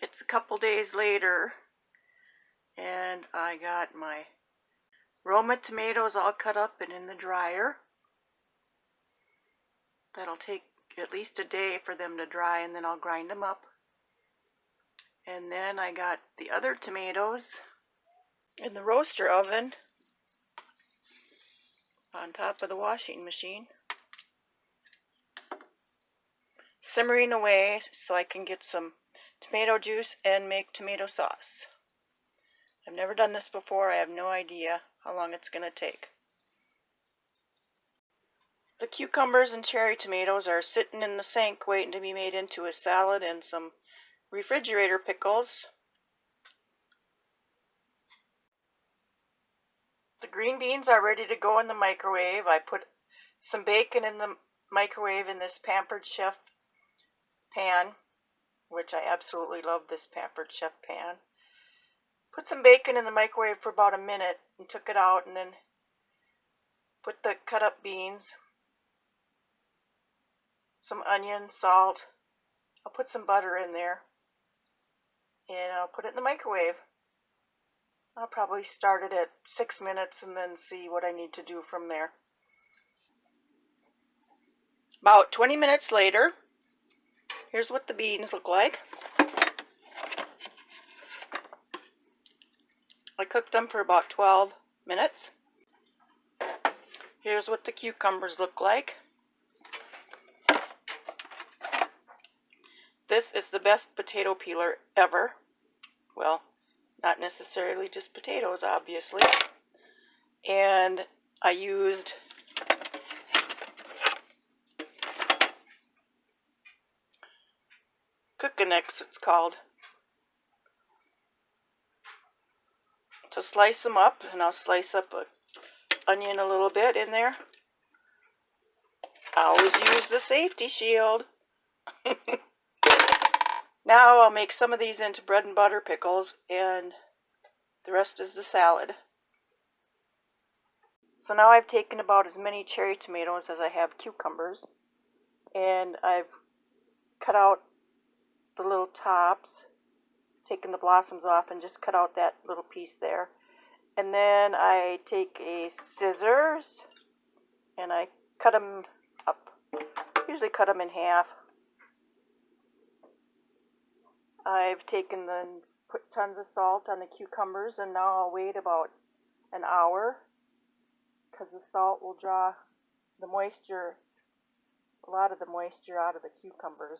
It's a couple days later, and I got my Roma tomatoes all cut up and in the dryer. That'll take at least a day for them to dry, and then I'll grind them up. And then I got the other tomatoes in the roaster oven on top of the washing machine, simmering away so I can get some tomato juice and make tomato sauce. I've never done this before. I have no idea how long it's going to take. The cucumbers and cherry tomatoes are sitting in the sink waiting to be made into a salad and some refrigerator pickles. The green beans are ready to go in the microwave. I put some bacon in the microwave in this Pampered Chef pan, which I absolutely love this Pampered Chef pan. Put some bacon in the microwave for about a minute and took it out, and then put the cut up beans, some onion, salt. I'll put some butter in there, and I'll put it in the microwave. I'll probably start it at 6 minutes and then see what I need to do from there. About 20 minutes later, here's what the beans look like. I cooked them for about 12 minutes. Here's what the cucumbers look like. This is the best potato peeler ever. Well, not necessarily just potatoes, obviously. And I used Cookinix, it's called, to slice them up, and I'll slice up an onion a little bit in there. I always use the safety shield. Now I'll make some of these into bread and butter pickles, and the rest is the salad. So now I've taken about as many cherry tomatoes as I have cucumbers, and I've cut out the little tops, taken the blossoms off, and just cut out that little piece there. And then I take a scissors and I cut them up. Usually cut them in half. I've put tons of salt on the cucumbers, and now I'll wait about an hour because the salt will draw the moisture, a lot of the moisture out of the cucumbers.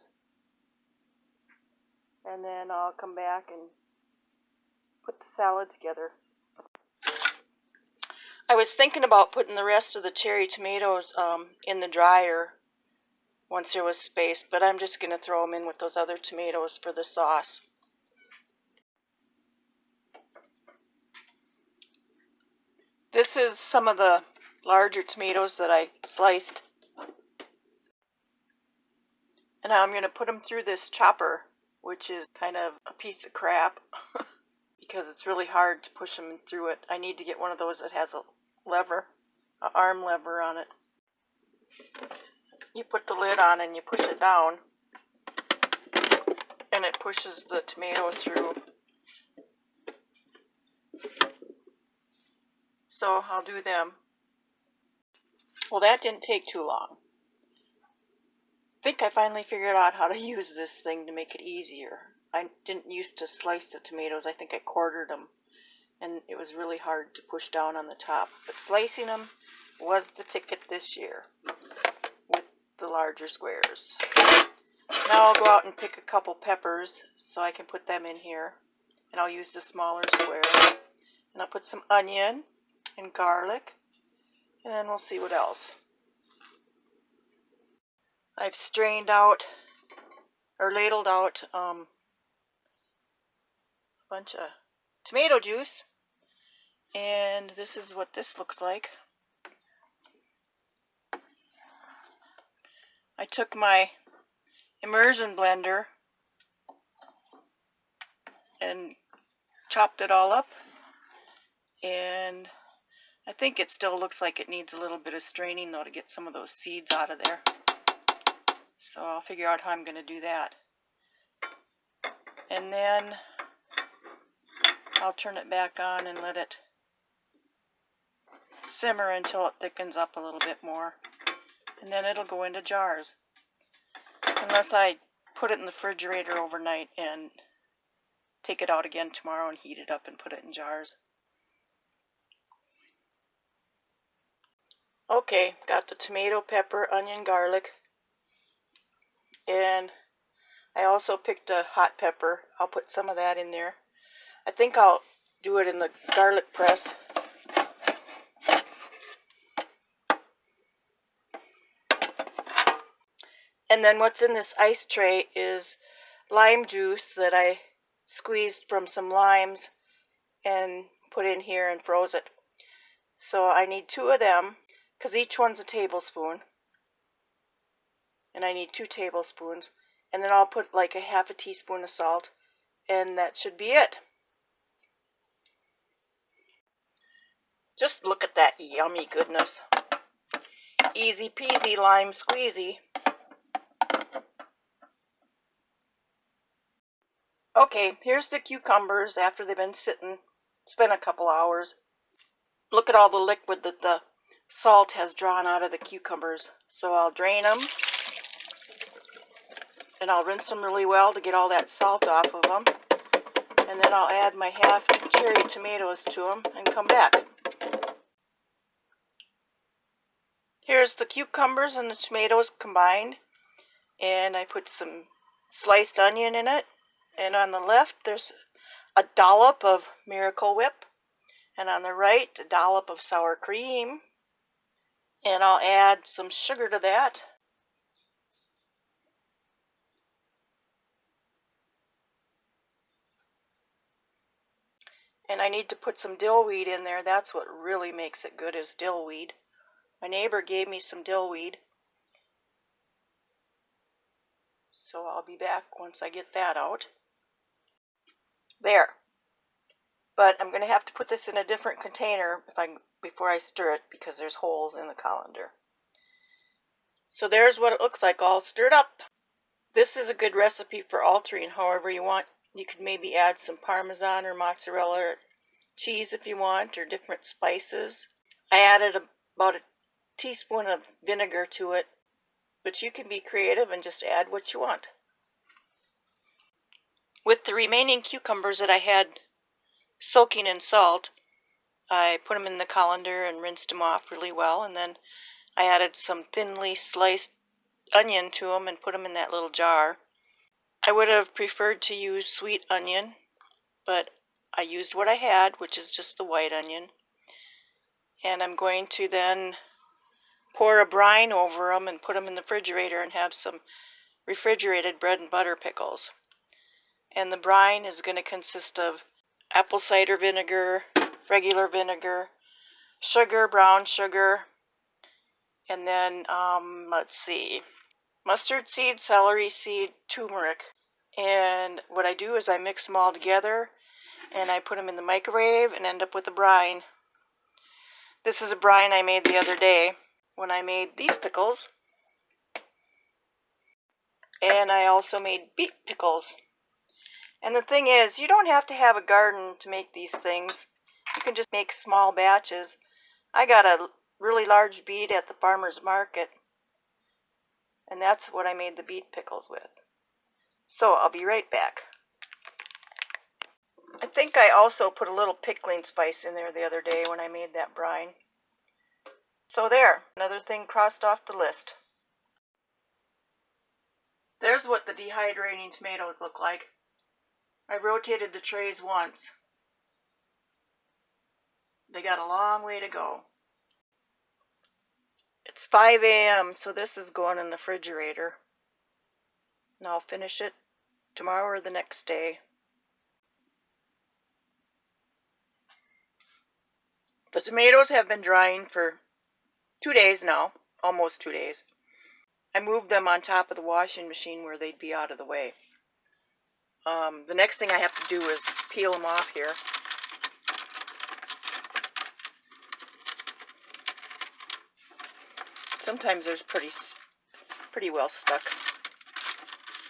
And then I'll come back and put the salad together. I was thinking about putting the rest of the cherry tomatoes in the dryer once there was space, but I'm just going to throw them in with those other tomatoes for the sauce. This is some of the larger tomatoes that I sliced. And now I'm going to put them through this chopper, which is kind of a piece of crap because it's really hard to push them through it. I need to get one of those that has a lever, an arm lever on it. You put the lid on and you push it down, and it pushes the tomato through. So I'll do them. Well, that didn't take too long. I think I finally figured out how to use this thing to make it easier. I didn't used to slice the tomatoes. I think I quartered them, and it was really hard to push down on the top. But slicing them was the ticket this year with the larger squares. Now I'll go out and pick a couple peppers so I can put them in here, and I'll use the smaller square. And I'll put some onion and garlic, and then we'll see what else. I've strained out, or ladled out, a bunch of tomato juice, and this is what this looks like. I took my immersion blender and chopped it all up, and I think it still looks like it needs a little bit of straining though to get some of those seeds out of there. So I'll figure out how I'm going to do that. And then I'll turn it back on and let it simmer until it thickens up a little bit more. And then it'll go into jars. Unless I put it in the refrigerator overnight and take it out again tomorrow and heat it up and put it in jars. Okay, got the tomato, pepper, onion, garlic, and I also picked a hot pepper. I'll put some of that in there. I think I'll do it in the garlic press. And then what's in this ice tray is lime juice that I squeezed from some limes and put in here and froze it. So I need 2 of them, because each one's a tablespoon. And I need 2 tablespoons. And then I'll put like a half a teaspoon of salt. And that should be it. Just look at that yummy goodness. Easy peasy lime squeezy. Okay, here's the cucumbers after they've been sitting. It's been a couple hours. Look at all the liquid that the salt has drawn out of the cucumbers. So I'll drain them. And I'll rinse them really well to get all that salt off of them. And then I'll add my half cherry tomatoes to them and come back. Here's the cucumbers and the tomatoes combined. And I put some sliced onion in it. And on the left, there's a dollop of Miracle Whip. And on the right, a dollop of sour cream. And I'll add some sugar to that. And I need to put some dill weed in there. That's what really makes it good, is dill weed. My neighbor gave me some dill weed. So I'll be back once I get that out. There. But I'm going to have to put this in a different container before I stir it, because there's holes in the colander. So there's what it looks like all stirred up. This is a good recipe for altering however you want. You could maybe add some Parmesan or mozzarella or cheese if you want, or different spices. I added about a teaspoon of vinegar to it, but you can be creative and just add what you want. With the remaining cucumbers that I had soaking in salt, I put them in the colander and rinsed them off really well, and then I added some thinly sliced onion to them and put them in that little jar. I would have preferred to use sweet onion, but I used what I had, which is just the white onion. And I'm going to then pour a brine over them and put them in the refrigerator and have some refrigerated bread and butter pickles. And the brine is going to consist of apple cider vinegar, regular vinegar, sugar, brown sugar, and then, let's see, mustard seed, celery seed, turmeric. And what I do is I mix them all together and I put them in the microwave and end up with a brine. This is a brine I made the other day when I made these pickles. And I also made beet pickles. And the thing is, you don't have to have a garden to make these things. You can just make small batches. I got a really large beet at the farmer's market, and that's what I made the beet pickles with. So I'll be right back. I think I also put a little pickling spice in there the other day when I made that brine. So there, another thing crossed off the list. There's what the dehydrating tomatoes look like. I rotated the trays once. They got a long way to go. It's 5 a.m., so this is going in the refrigerator. And I'll finish it tomorrow or the next day. The tomatoes have been drying for 2 days now, almost 2 days. I moved them on top of the washing machine where they'd be out of the way. The next thing I have to do is peel them off here. Sometimes there's pretty well stuck.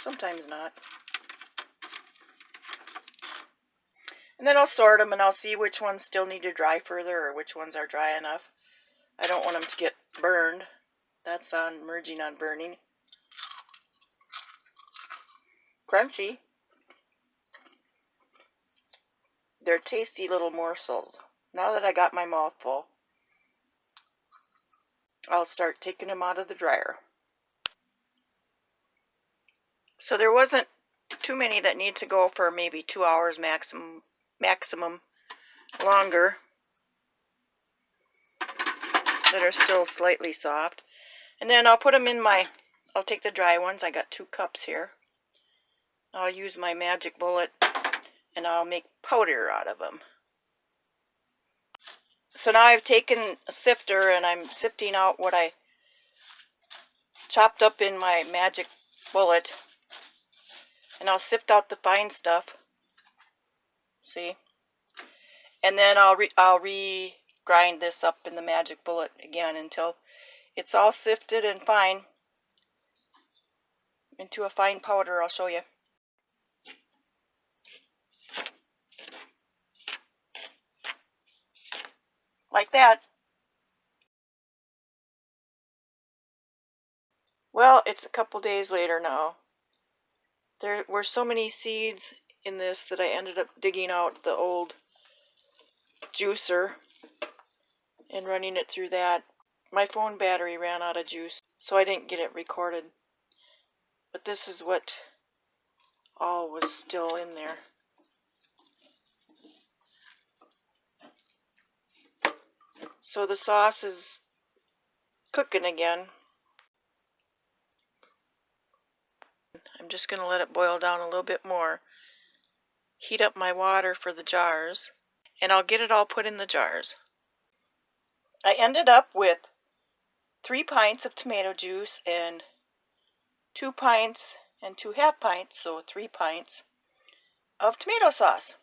Sometimes not. And then I'll sort them and I'll see which ones still need to dry further or which ones are dry enough. I don't want them to get burned. That's on merging on burning. Crunchy. They're tasty little morsels. Now that I got my mouth full, I'll start taking them out of the dryer. So there wasn't too many that need to go for maybe 2 hours maximum longer, that are still slightly soft. And then I'll put them in I'll take the dry ones. I got 2 cups here. I'll use my magic bullet and I'll make powder out of them. So now I've taken a sifter and I'm sifting out what I chopped up in my magic bullet. And I'll sift out the fine stuff. See? And then I'll re-grind this up in the magic bullet again until it's all sifted and fine into a fine powder. I'll show you. Like that. Well, it's a couple days later now. There were so many seeds in this that I ended up digging out the old juicer and running it through that. My phone battery ran out of juice, so I didn't get it recorded. But this is what all was still in there. So the sauce is cooking again. I'm just going to let it boil down a little bit more. Heat up my water for the jars, and I'll get it all put in the jars. I ended up with 3 pints of tomato juice and 2 pints and 2 half pints, so 3 pints of tomato sauce.